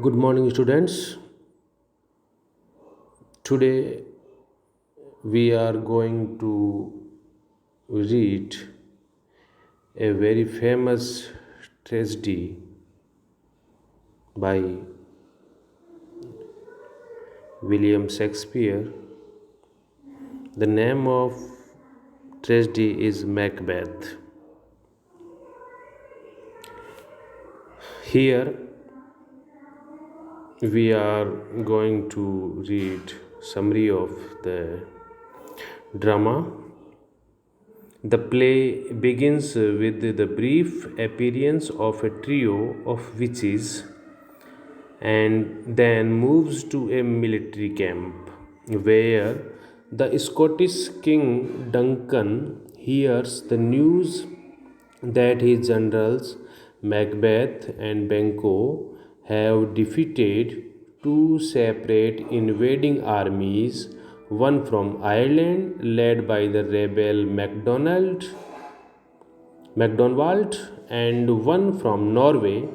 Good morning, students. Today we are going to read a very famous tragedy by William Shakespeare. The name of tragedy is Macbeth. Here we are going to read summary of the drama. The play begins with the brief appearance of a trio of witches and then moves to a military camp where the Scottish King Duncan hears the news that his generals Macbeth and Banquo have defeated two separate invading armies, one from Ireland led by the rebel MacDonald and one from Norway.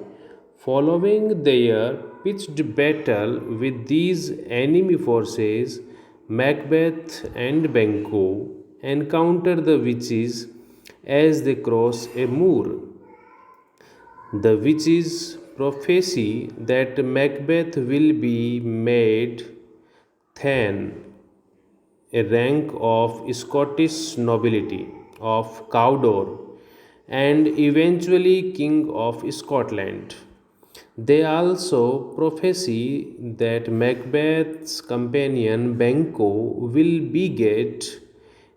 Following their pitched battle with these enemy forces, Macbeth and Banquo encounter the witches as they cross a moor. The witches prophesy that Macbeth will be made Thane, a rank of Scottish nobility of Cawdor, and eventually King of Scotland. They also prophesy that Macbeth's companion Banquo will beget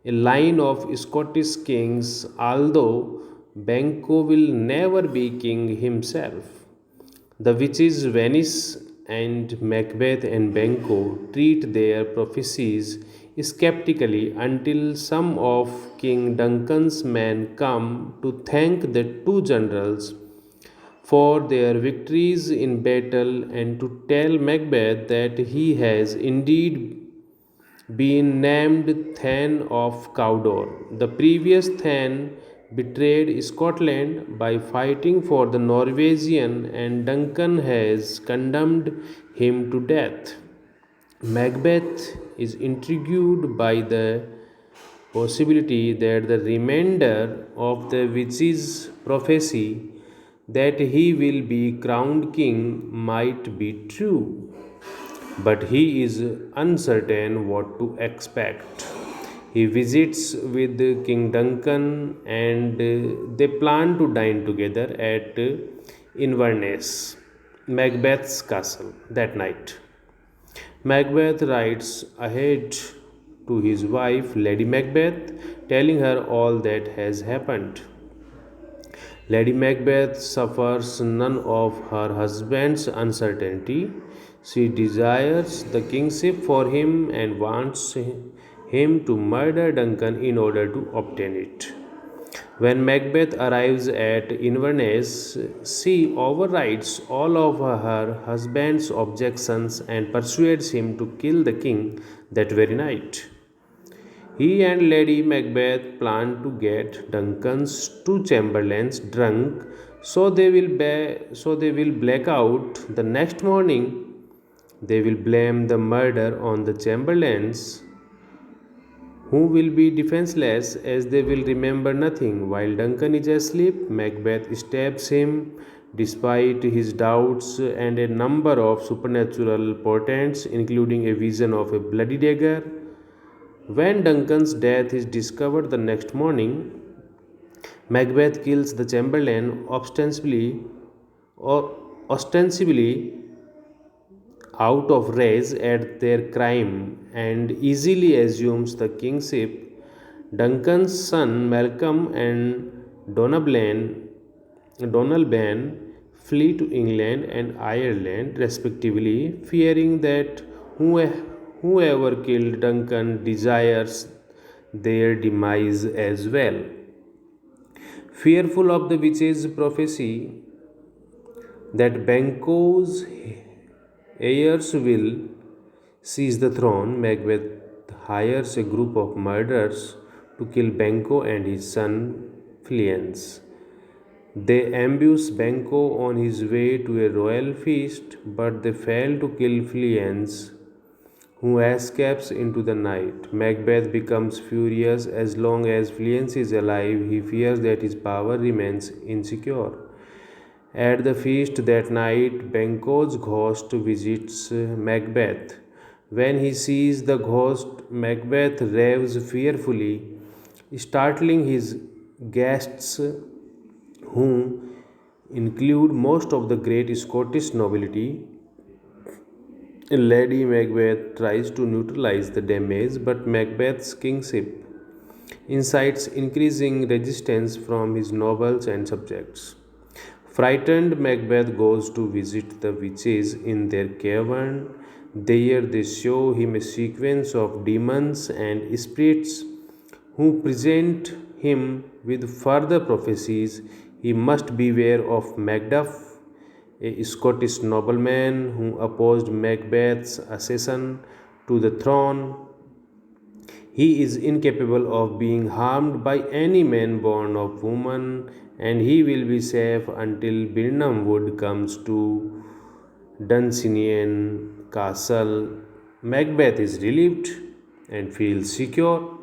a line of Scottish kings, although Banquo will never be king himself. The witches vanish, and Macbeth and Banquo treat their prophecies skeptically until some of King Duncan's men come to thank the two generals for their victories in battle and to tell Macbeth that he has indeed been named Thane of Cawdor. The previous Thane betrayed Scotland by fighting for the Norwegian, and Duncan has condemned him to death. Macbeth is intrigued by the possibility that the remainder of the witch's prophecy that he will be crowned king might be true, but he is uncertain what to expect. He visits with King Duncan and they plan to dine together at Inverness, Macbeth's castle, that night. Macbeth rides ahead to his wife, Lady Macbeth, telling her all that has happened. Lady Macbeth suffers none of her husband's uncertainty. She desires the kingship for him and wants him to murder Duncan in order to obtain it. When Macbeth arrives at Inverness, she overrides all of her husband's objections and persuades him to kill the king that very night. He and Lady Macbeth plan to get Duncan's two chamberlains drunk so they will black out. The next morning they will blame the murder on the chamberlains, who will be defenseless as they will remember nothing. While Duncan is asleep, Macbeth stabs him despite his doubts and a number of supernatural portents, including a vision of a bloody dagger. When Duncan's death is discovered the next morning, Macbeth kills the Chamberlain ostensibly out of rage at their crime and easily assumes the kingship. Duncan's son Malcolm and Donalbain flee to England and Ireland respectively, fearing that whoever killed Duncan desires their demise as well. Fearful of the witch's prophecy that Banquo's heirs will seize the throne, Macbeth hires a group of murderers to kill Banquo and his son Fleance. They ambush Banquo on his way to a royal feast, but they fail to kill Fleance, who escapes into the night. Macbeth becomes furious. As long as Fleance is alive, he fears that his power remains insecure. At the feast that night, Banquo's ghost visits Macbeth. When he sees the ghost, Macbeth raves fearfully, startling his guests, who include most of the great Scottish nobility. Lady Macbeth tries to neutralize the damage, but Macbeth's kingship incites increasing resistance from his nobles and subjects. Frightened, Macbeth goes to visit the witches in their cavern. There, they show him a sequence of demons and spirits who present him with further prophecies. He must beware of Macduff, a Scottish nobleman who opposed Macbeth's accession to the throne. He is incapable of being harmed by any man born of woman, and he will be safe until Birnam Wood comes to Dunsinane Castle. Macbeth is relieved and feels secure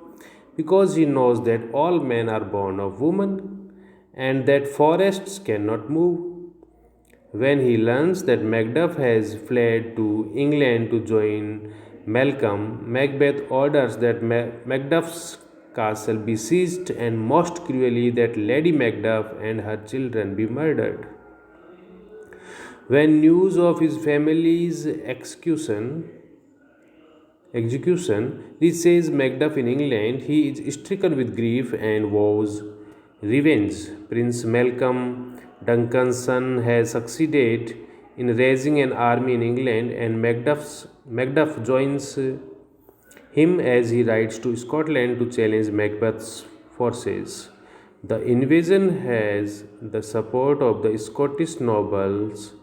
because he knows that all men are born of woman and that forests cannot move. When he learns that Macduff has fled to England to join Malcolm, Macbeth orders that Macduff's castle be seized and most cruelly that Lady Macduff and her children be murdered. When news of his family's execution reaches Macduff in England, he is stricken with grief and vows revenge. Prince Malcolm, Duncan's son, has succeeded in raising an army in England, and Macduff joins him as he rides to Scotland to challenge Macbeth's forces. The invasion has the support of the Scottish nobles,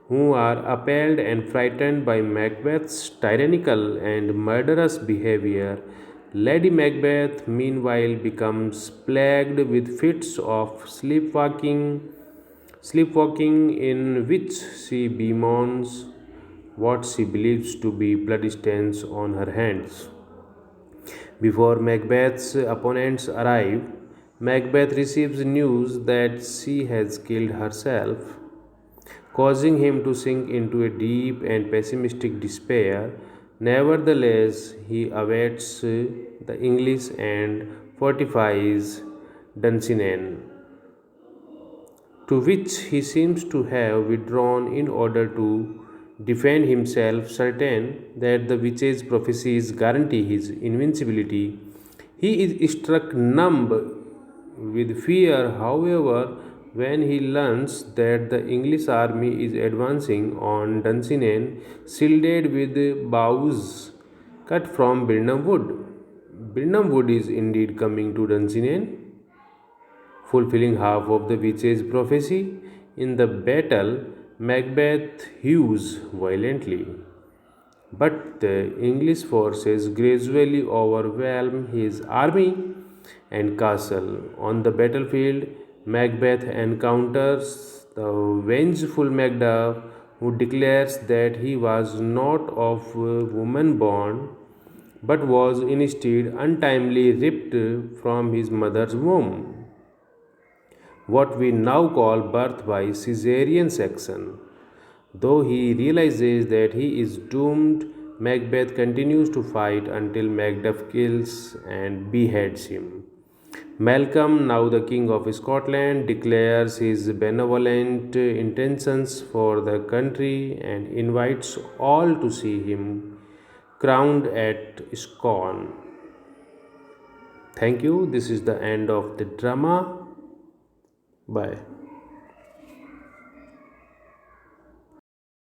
who are appalled and frightened by Macbeth's tyrannical and murderous behavior. Lady Macbeth, meanwhile, becomes plagued with fits of sleepwalking in which she bemoans what she believes to be bloodstains on her hands. Before Macbeth's opponents arrive, Macbeth receives news that she has killed herself, causing him to sink into a deep and pessimistic despair. Nevertheless, he awaits the English and fortifies Dunsinane, to which he seems to have withdrawn in order to defend himself, certain that the witch's prophecies guarantee his invincibility. He is struck numb with fear, however, when he learns that the English army is advancing on Dunsinane, shielded with boughs cut from Birnam Wood. Birnam Wood is indeed coming to Dunsinane, fulfilling half of the witch's prophecy. In the battle, Macbeth hews violently, but the English forces gradually overwhelm his army and castle. On the battlefield, Macbeth encounters the vengeful Macduff, who declares that he was not of woman born, but was instead untimely ripped from his mother's womb, what we now call birth by caesarean section. Though he realizes that he is doomed, Macbeth continues to fight until Macduff kills and beheads him. Malcolm, now the King of Scotland, declares his benevolent intentions for the country and invites all to see him crowned at Scone. Thank you. This is the end of the drama. Bye.